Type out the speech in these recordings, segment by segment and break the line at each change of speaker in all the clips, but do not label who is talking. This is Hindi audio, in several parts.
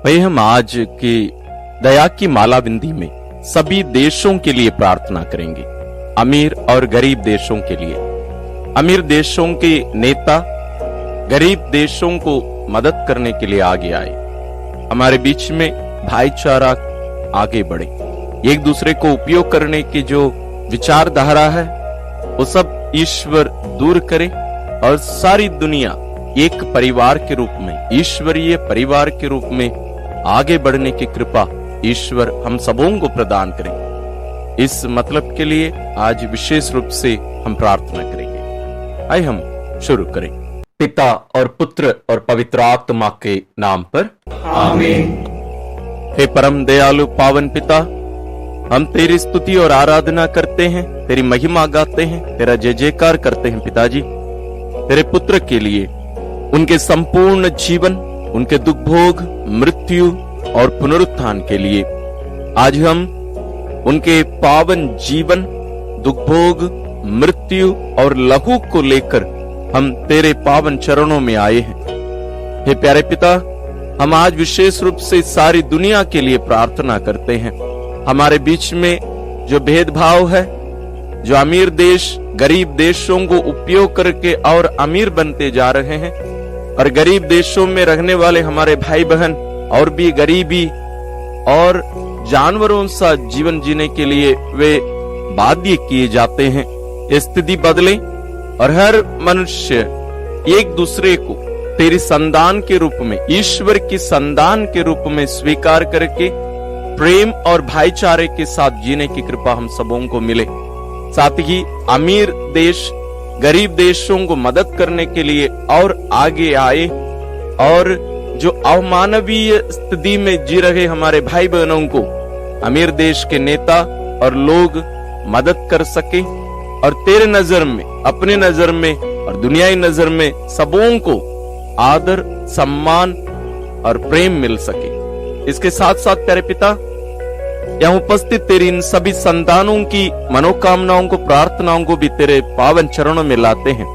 भाई हम आज की दया की मालाबंदी में सभी देशों के लिए प्रार्थना करेंगे, अमीर और गरीब देशों के लिए। अमीर देशों के नेता गरीब देशों को मदद करने के लिए आगे आए, हमारे बीच में भाईचारा आगे बढ़े, एक दूसरे को उपयोग करने की जो विचारधारा है वो सब ईश्वर दूर करे और सारी दुनिया एक परिवार के रूप में, ईश्वरीय परिवार के रूप में आगे बढ़ने की कृपा ईश्वर हम सबों को प्रदान करें। इस मतलब के लिए आज विशेष रूप से हम प्रार्थना करेंगे। आइए हम शुरू करें। पिता और पुत्र और पवित्र आत्मा के नाम पर
आमीन।
हे परम दयालु पावन पिता, हम तेरी स्तुति और आराधना करते हैं, तेरी महिमा गाते हैं, तेरा जय जयकार करते हैं पिताजी, तेरे पुत्र के लिए, उनके संपूर्ण जीवन, उनके दुख भोग, मृत्यु और पुनरुत्थान के लिए। आज हम उनके पावन जीवन, दुख भोग, मृत्यु और लहू को लेकर हम तेरे पावन चरणों में आए हैं। हे प्यारे पिता, हम आज विशेष रूप से सारी दुनिया के लिए प्रार्थना करते हैं। हमारे बीच में जो भेदभाव है, जो अमीर देश गरीब देशों को उपयोग करके और अमीर बनते जा रहे हैं, और गरीब देशों में रहने वाले हमारे भाई बहन और भी गरीबी और जानवरों सा जीवन जीने के लिए वे बाध्य किए जाते हैं। ये स्थिति बदले और हर मनुष्य एक दूसरे को तेरी संतान के रूप में, ईश्वर की संतान के रूप में स्वीकार करके प्रेम और भाईचारे के साथ जीने की कृपा हम सबों को मिले। साथ ही अमीर देश गरीब देशों को मदद करने के लिए और आगे आए, और जो अमानवीय स्थिति में जी रहे हमारे भाई बहनों को अमीर देश के नेता और लोग मदद कर सके, और तेरे नजर में, अपने नजर में और दुनियाई नजर में सबों को आदर, सम्मान और प्रेम मिल सके। इसके साथ साथ प्यारे पिता, यहाँ उपस्थित तेरी इन सभी संतानों की मनोकामनाओं को, प्रार्थनाओं को भी तेरे पावन चरणों में लाते हैं।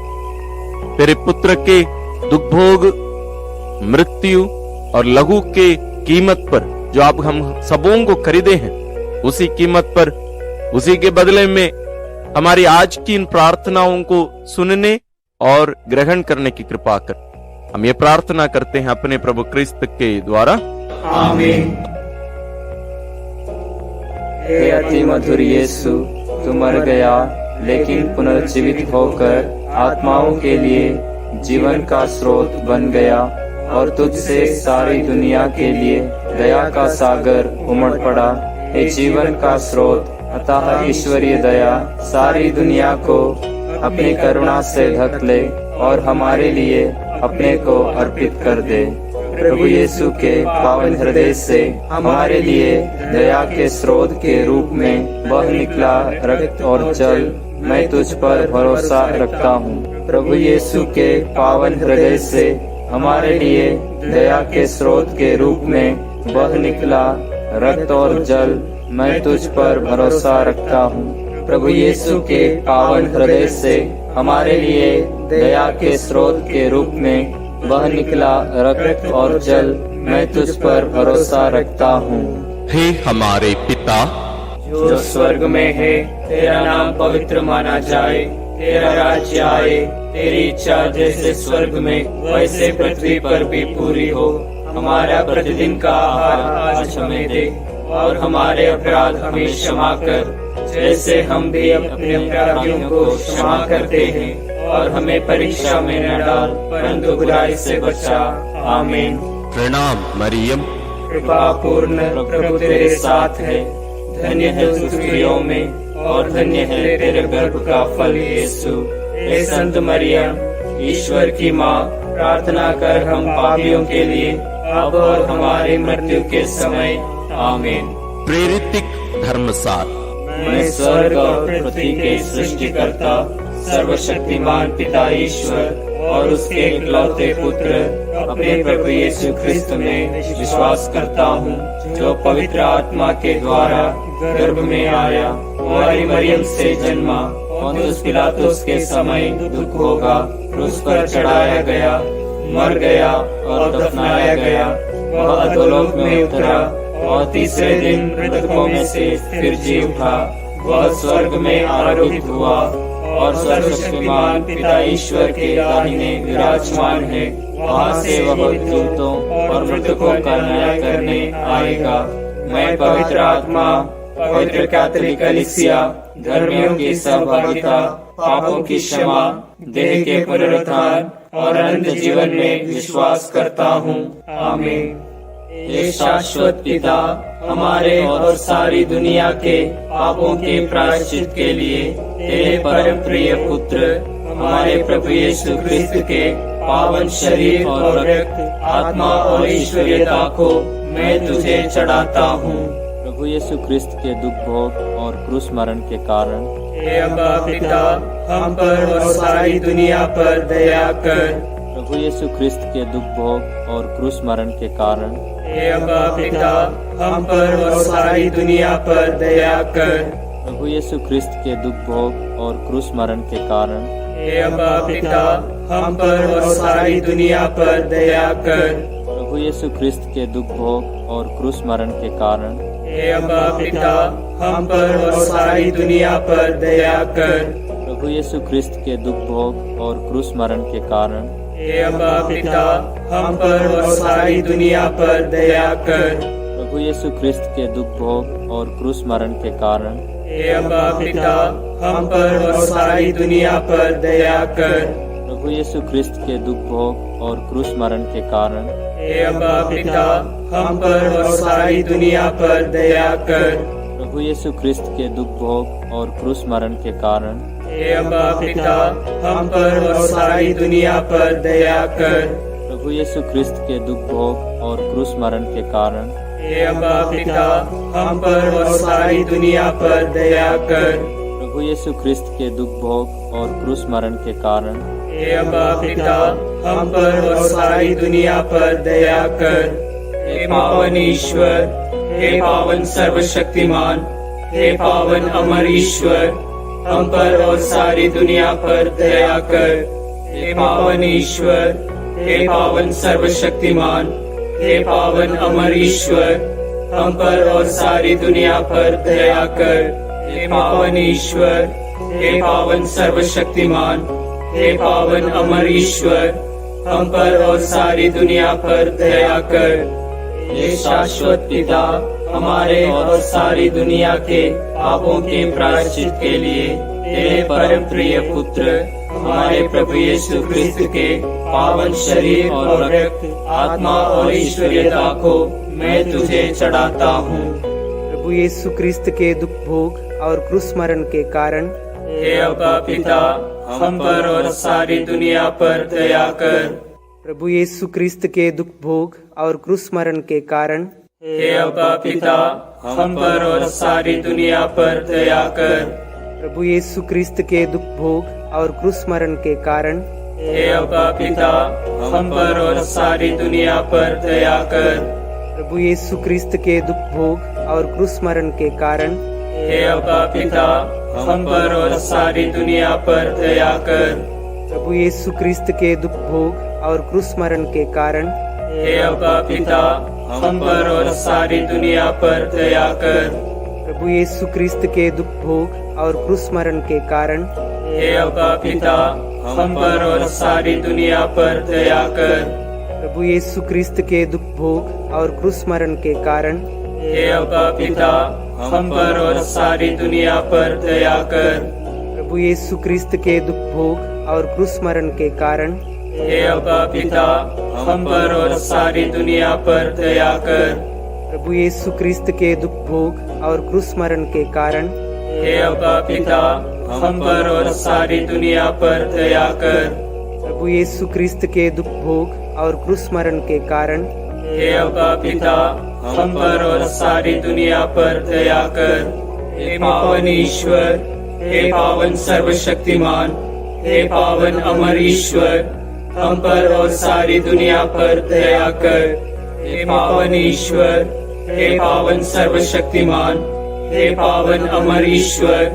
तेरे पुत्र के दुख भोग, मृत्यु और लहू के कीमत पर जो आप हम सबों को खरीदे हैं, उसी कीमत पर, उसी के बदले में हमारी आज की इन प्रार्थनाओं को सुनने और ग्रहण करने की कृपा कर। हम ये प्रार्थना करते हैं अपने प्रभु क्रिस्त के द्वारा,
आमीन। हे अति मधुर यीशु, तू मर गया लेकिन पुनर्जीवित होकर आत्माओं के लिए जीवन का स्रोत बन गया, और तुझसे सारी दुनिया के लिए दया का सागर उमड़ पड़ा। हे जीवन का स्रोत, अतः ईश्वरीय दया सारी दुनिया को अपनी करुणा से ढक ले और हमारे लिए अपने को अर्पित कर दे। प्रभु यीशु के पावन हृदय से हमारे लिए दया के स्रोत के रूप में बह निकला रक्त और जल, मैं तुझ पर भरोसा रखता हूँ। प्रभु यीशु के पावन हृदय से हमारे लिए दया के स्रोत के रूप में बह निकला रक्त और जल, मैं तुझ पर भरोसा रखता हूँ। प्रभु यीशु के पावन हृदय से हमारे लिए दया के स्रोत के रूप में बह निकला रक्त और जल, मैं तुझ पर भरोसा रखता हूँ।
हे हमारे पिता
जो स्वर्ग में है, तेरा नाम पवित्र माना जाए, तेरा राज्य आए, तेरी इच्छा जैसे स्वर्ग में वैसे पृथ्वी पर भी पूरी हो। हमारा प्रतिदिन का आहार आज हमें दे, और हमारे अपराध हमें क्षमा कर, जैसे हम भी अपने अपराधियों को क्षमा करते हैं, और हमें परीक्षा में न डाल, परंतु बुराई से बचा। आमीन।
प्रणाम मरियम,
कृपा पूर्ण प्रभु तेरे साथ है, धन्य है तू स्त्रियों में और धन्य है तेरे गर्भ का फल यीशु। हे संत मरियम, ईश्वर की माँ, प्रार्थना कर हम पापियों के लिए, अब और हमारी मृत्यु के समय। आमीन।
प्रेरितिक धर्मसार।
मैं स्वर्ग और पृथ्वी के सृष्टिकर्ता, सर्वशक्तिमान पिता ईश्वर और उसके इकलौते पुत्र अपने प्रभु यीशु क्रिस्त में विश्वास करता हूँ, जो पवित्र आत्मा के द्वारा गर्भ में आया, कुंवारी मरियम से जन्मा, पोंतियुस पिलातुस के समय दुख होगा, क्रूस पर चढ़ाया गया, मर गया और दफनाया गया, वह अधोलोक में उतरा और तीसरे दिन मृतकों में से फिर जी उठा। वह स्वर्ग में आरोहित हुआ और सर्वशक्तिमान पिता ईश्वर के दाहिने विराजमान है। वहाँ से वह दूतों और मृतकों का न्याय करने आएगा। मैं पवित्र आत्मा, पवित्र कैथोलिक कलीसिया, धर्मियों की सहभागिता, पापों की क्षमा, देह के पुनरुत्थान और अनंत जीवन में विश्वास करता हूँ। आमीन। हे शाश्वत पिता, हमारे और सारी दुनिया के पापों के प्रायश्चित के लिए तेरे परम प्रिय पुत्र हमारे प्रभु यीशु क्रिस्त के पावन शरीर और रक्त, आत्मा और ईश्वरीयता को मैं तुझे चढ़ाता हूँ।
प्रभु यीशु क्रिस्त के दुख भोग और क्रूस मरण के कारण
हे अब्बा पिता, हम पर और सारी दुनिया पर दया कर।
प्रभु यीशु क्रिस्त के दुख भोग और क्रूस मरण के कारण
हे अब्बा पिता, हम पर और सारी दुनिया पर दया कर।
प्रभु यीशु क्रिस्त के दुख भोग और क्रूस मरण के कारण
हे अब्बा पिता, हम पर और सारी दुनिया पर दया कर।
प्रभु यीशु क्रिस्त के दुख भोग और क्रूस मरण के कारण
हे अब्बा पिता, हम पर और सारी दुनिया पर दया कर।
प्रभु यीशु क्रिस्त के दुख भोग और क्रूस मरण के कारण
हे अब्बा पिता, हम पर और सारी दुनिया पर दया कर।
प्रभु यीशु क्रिस्त के दुख भोग और क्रूस मरण के कारण
हे अब्बा पिता, हम पर और सारी दुनिया पर दया कर।
प्रभु यीशु क्रिस्त के दुख भोग और क्रूस मरण के कारण
हे अब्बा पिता, हम पर और सारी दुनिया पर दया कर।
प्रभु यीशु क्रिस्त के दुख भोग और क्रूस मरण के कारण
हे अब्बा पिता, हम पर और सारी दुनिया पर दया कर।
प्रभु यीशु क्रिस्त के दुख भोग और क्रूस मरण के कारण
हे अब्बा पिता, हम पर और सारी दुनिया पर दया कर।
प्रभु यीशु क्रिस्त के दुख भोग और क्रूस मरण के कारण
हे अब्बा पिता, हम पर और सारी दुनिया पर दया कर। हे पावन ईश्वर, हे पावन सर्वशक्तिमान, हे पावन अमर ईश्वर, हम पर और सारी दुनिया पर दया कर। हे पावन ईश्वर, हे पावन सर्वशक्तिमान, हे पावन अमर ईश्वर, हम पर और सारी दुनिया पर दया कर। हे पावन ईश्वर, हे पावन सर्वशक्तिमान, हे पावन अमर ईश्वर, हम पर और सारी दुनिया पर दया कर। हे शाश्वत पिता, हमारे और सारी दुनिया के पापों के प्रायश्चित के लिए तेरे परम प्रिय पुत्र हमारे प्रभु यीशु क्रिस्त के पावन शरीर और रक्त, आत्मा और ईश्वरीयता को मैं तुझे चढ़ाता हूँ।
प्रभु यीशु क्रिस्त के दुख भोग और क्रूस मरण के कारण
हे अब्बा पिता, हम पर और सारी दुनिया पर दया कर।
प्रभु यीशु क्रिस्त के दुख भोग और क्रूस मरण के कारण
हे अब्बा पिता, हम पर और सारी दुनिया पर दया कर।
प्रभु यीशु क्रिस्त के दुख भोग और क्रूस मरण के कारण
हे अब्बा पिता, हम पर और सारी दुनिया पर दया कर।
प्रभु यीशु क्रिस्त के दुख भोग और क्रूस मरण के कारण
हे अब्बा पिता, हम पर और सारी दुनिया पर दया कर।
प्रभु यीशु क्रिस्त के दुख भोग और क्रूस मरण के कारण
हे अब्बा पिता, हम पर और सारी दुनिया पर दया कर।
प्रभु यीशु क्रिस्त के दुख भोग और क्रूस मरण के कारण
हे अब्बा पिता, हम पर और सारी दुनिया पर दया कर।
प्रभु यीशु क्रिस्त के दुख भोग और क्रूस मरण के कारण
हे अब्बा पिता, हम पर और सारी दुनिया पर दया कर।
प्रभु यीशु क्रिस्त के दुख भोग और क्रूस मरण के कारण
हे अब्बा पिता, हम पर और सारी दुनिया पर दया कर।
प्रभु यीशु क्रिस्त के दुख भोग और क्रूस मरण के कारण
हे अब्बा पिता, हम पर और सारी दुनिया पर दया कर।
प्रभु यीशु क्रिस्त के दुख भोग और क्रूस मरण के कारण
हे अब्बा पिता, हम पर और सारी दुनिया पर दया कर। हे पावन ईश्वर, हे पावन सर्वशक्तिमान, हे पावन अमर ईश्वर, हम पर और सारी दुनिया पर दया कर। हे पावन ईश्वर, हे पावन सर्वशक्तिमान, हे पावन अमर ईश्वर,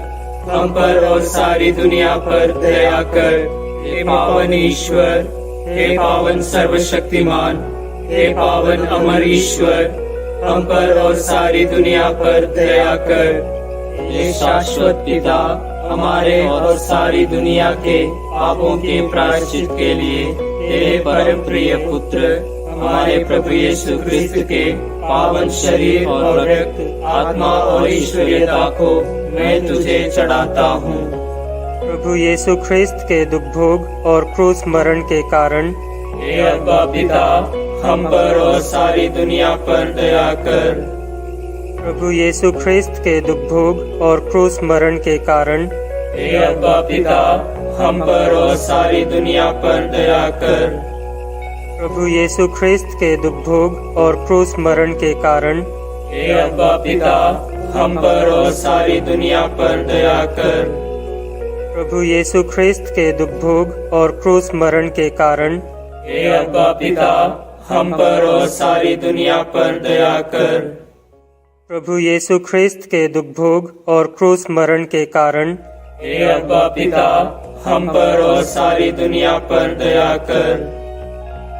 हम पर और सारी दुनिया पर दया कर। हे पावन ईश्वर, हे पावन सर्वशक्तिमान, हे पावन अमर ईश्वर, हम पर और सारी दुनिया पर दया कर। हे शाश्वत पिता, हमारे और सारी दुनिया के पापों के प्रायश्चित के लिए तेरे परम प्रिय पुत्र हमारे प्रभु यीशु क्रिस्त के पावन शरीर और रक्त, आत्मा और ईश्वरीयता को मैं तुझे चढ़ाता हूँ।
प्रभु यीशु ख्रिस्त के दुख भोग और क्रूस मरण के कारण
हे अब्बा पिता, हम पर और सारी दुनिया पर दया कर।
प्रभु यीशु ख्रिस्त के दुख भोग और क्रूस मरण के कारण
हे अब्बा पिता, हम पर और सारी दुनिया पर दया कर।
प्रभु यीशु ख्रिस्त के दुख भोग और क्रूस मरण के कारण
हे अब्बा पिता, हम पर और सारी दुनिया पर दया कर।
प्रभु यीशु ख्रिस्त के दुख भोग और क्रूस मरण के कारण
हे अब्बा पिता, हम पर और सारी दुनिया पर दया कर।
प्रभु यीशु ख्रिस्त के दुख भोग और क्रूस मरण के कारण
हे अब्बा पिता, हम पर और सारी दुनिया पर दया कर।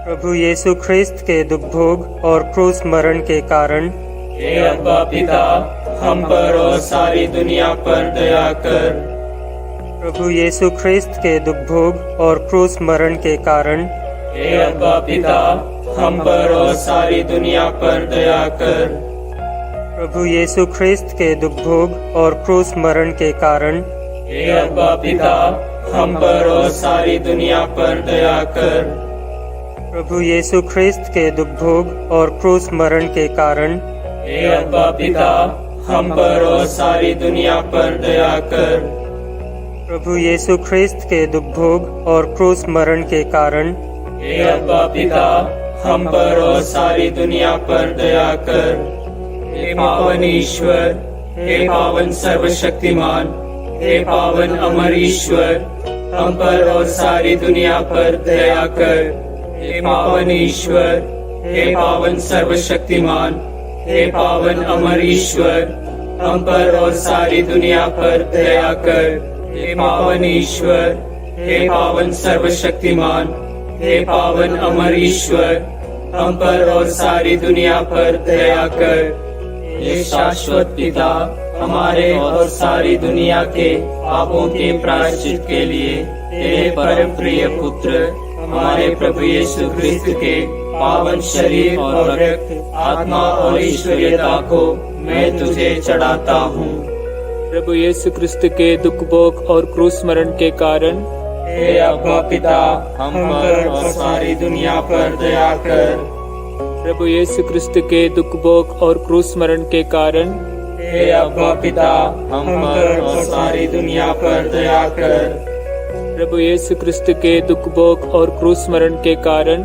प्रभु यीशु ख्रिस्त के दुख भोग और क्रूस मरण के कारण
हे अब्बा पिता, हम पर और सारी दुनिया पर दया कर।
प्रभु यीशु ख्रिस्त के दुख भोग और क्रूस मरण के कारण
हे अब्बा पिता, हम पर और सारी दुनिया पर दया कर।
प्रभु यीशु ख्रिस्त के दुख भोग और क्रूस मरण के कारण
हे अब्बा पिता, हम पर और सारी दुनिया पर दया कर।
प्रभु यीशु ख्रिस्त के दुख भोग और क्रूस मरण के कारण
हे अब्बा पिता, हम पर और सारी दुनिया पर दया कर।
प्रभु यीशु ख्रिस्त के दुख भोग और क्रूस मरण के कारण
हे अब्बा पिता, हम पर और सारी दुनिया पर दया कर। हे पावन ईश्वर, हे पावन सर्वशक्तिमान, हे पावन अमर ईश्वर, हम पर और सारी दुनिया पर दया कर। हे पावन ईश्वर, हे पावन सर्वशक्तिमान, हे पावन अमर ईश्वर, हम पर और सारी दुनिया पर दया कर। हे पावन ईश्वर, हे पावन सर्वशक्तिमान, हे पावन अमर ईश्वर, हम पर और सारी दुनिया पर दया कर। हे शाश्वत पिता, हमारे और सारी दुनिया के पापों के प्रायश्चित के लिए तेरे परम प्रिय पुत्र हमारे प्रभु यीशु क्रिस्त के पावन शरीर और रक्त, आत्मा और ईश्वरीयता को मैं तुझे चढ़ाता हूँ।
प्रभु यीशु क्रिस्त के दुख भोग और क्रूस मरण के कारण
हे अब्बा पिता, हम पर और सारी दुनिया पर दया कर।
प्रभु यीशु क्रिस्त के दुख भोग और क्रूस मरण के कारण
हे अब्बा पिता, हम पर और सारी दुनिया पर दया कर।
प्रभु यीशु क्रिस्त के दुख भोग और क्रूस मरण के कारण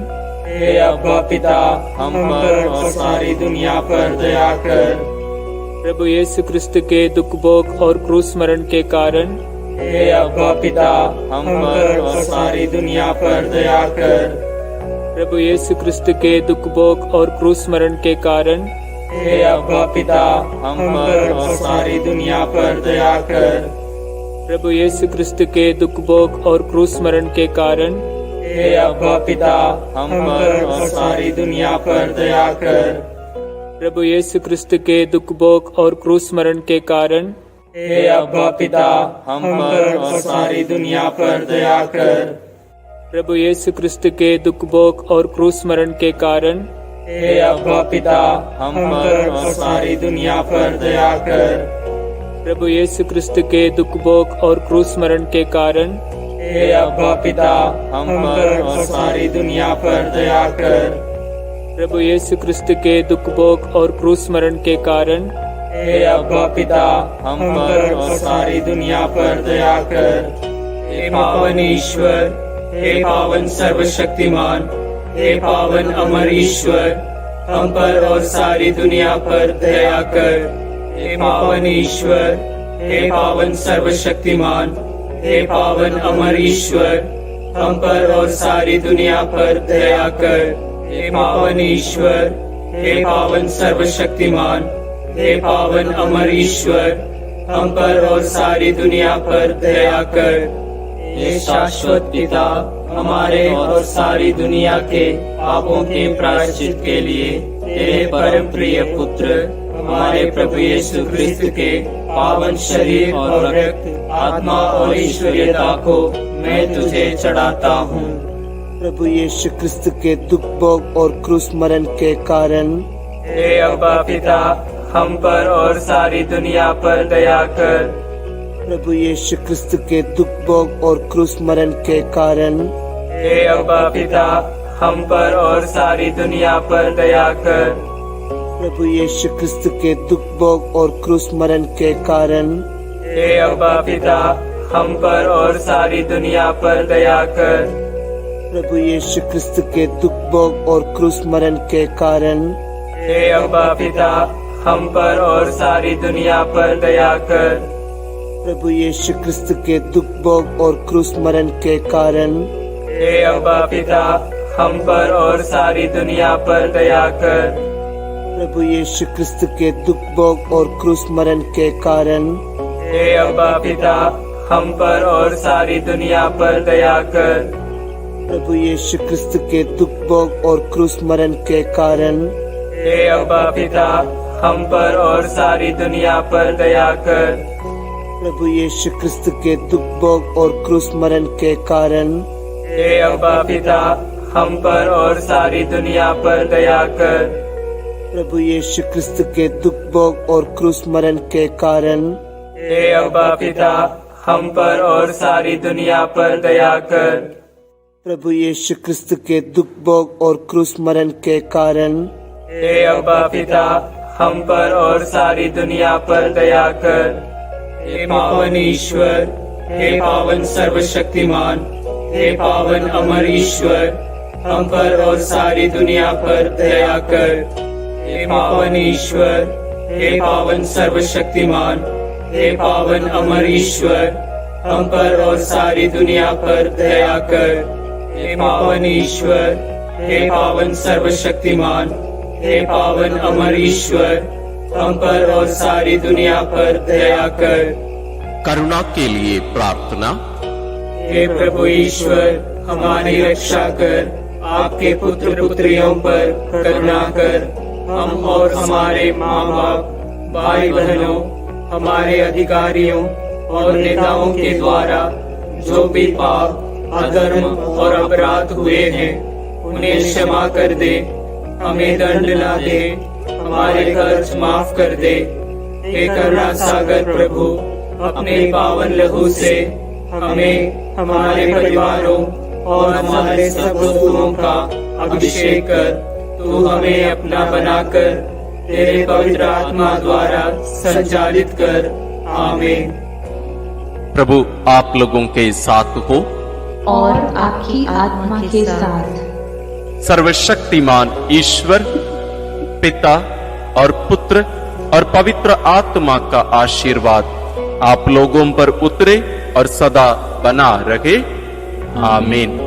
हे अब्बा पिता, हम पर और सारी दुनिया पर दया कर।
प्रभु यीशु क्रिस्त के दुख भोग और क्रूस मरण के कारण
हे अब्बा पिता, हम पर और सारी दुनिया पर दया कर।
प्रभु यीशु क्रिस्त के दुख भोग और क्रूस मरण के कारण
हे अब्बा पिता, हम पर और सारी दुनिया पर दया कर।
प्रभु यीशु क्रिस्त के दुख भोग और क्रूस मरण के कारण
हे अब्बा पिता, हम पर और सारी दुनिया पर दया कर।
प्रभु यीशु क्रिस्त के दुख भोग और क्रूस मरण के कारण
हे अब्बा पिता, हम पर और सारी दुनिया पर दया कर।
प्रभु यीशु क्रिस्त के दुख भोग और क्रूस मरण के कारण
हे अब्बा पिता, हम पर और सारी दुनिया पर दया कर।
प्रभु यीशु क्रिस्त के दुख भोग और क्रूस मरण के कारण
हे अब्बा पिता, हम पर और सारी दुनिया पर दया कर।
प्रभु यीशु क्रिस्त के दुख भोग और क्रूस मरण के कारण
हे अब्बा पिता, हम पर और सारी दुनिया पर दया कर। हे पावन ईश्वर, हे पावन सर्वशक्तिमान, हे पावन अमर ईश्वर, हम पर और सारी दुनिया पर दया कर। हे पावन ईश्वर, हे पावन सर्वशक्तिमान, हे पावन अमर ईश्वर, हम पर और सारी दुनिया पर दया कर। हे पावन ईश्वर, हे पावन सर्वशक्तिमान, हे पावन अमर ईश्वर, हम पर और सारी दुनिया पर दया कर। हे शाश्वत पिता, हमारे और सारी दुनिया के पापों के प्रायश्चित के लिए तेरे परम प्रिय पुत्र हमारे प्रभु यीशु क्रिस्त के पावन शरीर और रक्त, आत्मा और ईश्वरीयता को मैं तुझे चढ़ाता हूँ।
प्रभु यीशु क्रिस्त के दुख भोग और क्रूस मरण के कारण
हे अब्बा पिता, हम पर और सारी दुनिया पर दया कर।
प्रभु यीशु क्रिस्त के दुख भोग और क्रूस मरण के कारण
हे अब्बा पिता, हम पर और सारी दुनिया पर दया कर।
प्रभु यीशु क्रिस्त के दुख भोग और क्रूस मरण के कारण
हे अब्बा पिता, हम पर और सारी दुनिया पर दया कर।
प्रभु यीशु क्रिस्त के दुख भोग और क्रूस मरण के कारण
हे अब्बा पिता, हम पर और सारी दुनिया पर दया कर।
प्रभु यीशु क्रिस्त के दुख भोग और क्रूस मरण के कारण
हे अब्बा पिता, हम पर और सारी दुनिया पर दया कर।
प्रभु यीशु क्रिस्त के दुख भोग और क्रूस मरण के कारण
हे अब्बा पिता, हम पर और सारी दुनिया पर दया कर।
प्रभु यीशु क्रिस्त के दुख भोग और क्रूस मरण के कारण
हे अब्बा पिता, हम पर और सारी दुनिया पर दया कर।
प्रभु यीशु क्रिस्त के दुख भोग और क्रूस मरण के कारण
हे अब्बा पिता, हम पर और सारी दुनिया पर दया कर।
प्रभु यीशु क्रिस्त के दुख भोग और क्रूस मरण के कारण
हे अब्बा पिता, हम पर और सारी दुनिया पर दया कर।
प्रभु यीशु क्रिस्त के दुख भोग और क्रूस मरण के कारण
हे अब्बा पिता, हम पर और सारी दुनिया पर दया कर। हे पावन ईश्वर, हे पावन सर्वशक्तिमान, हे पावन अमर ईश्वर, हम पर और सारी दुनिया पर दया कर। हे पावन ईश्वर, हे पावन सर्वशक्तिमान, हे पावन अमर ईश्वर, हम पर और सारी दुनिया पर दया कर। हे पावन ईश्वर, हे पावन सर्वशक्तिमान, हे पावन अमर ईश्वर, हम पर और सारी दुनिया पर दया कर।
करुणा के लिए प्रार्थना।
हे प्रभु ईश्वर, हमारी रक्षा कर, आपके पुत्र पुत्रियों पर करुणा कर। हम और हमारे माँ बाप, भाई बहनों, हमारे अधिकारियों और नेताओं के द्वारा जो भी पाप, अधर्म और अपराध हुए हैं, उन्हें क्षमा कर दे। हमें दंड ना दे, हमारे कर्ज माफ कर दे। हे करुणा सागर प्रभु, अपने पावन लहू से हमें, हमारे परिवारों और हमारे सब वस्तुओं का अभिषेक कर। तू हमें अपना बनाकर तेरे पवित्र आत्मा द्वारा संचालित कर। आमीन।
प्रभु आप लोगों के साथ हो
और आपकी आत्मा के साथ।
सर्वशक्तिमान ईश्वर पिता और पुत्र और पवित्र आत्मा का आशीर्वाद आप लोगों पर उतरे और सदा बना रहे। आमीन।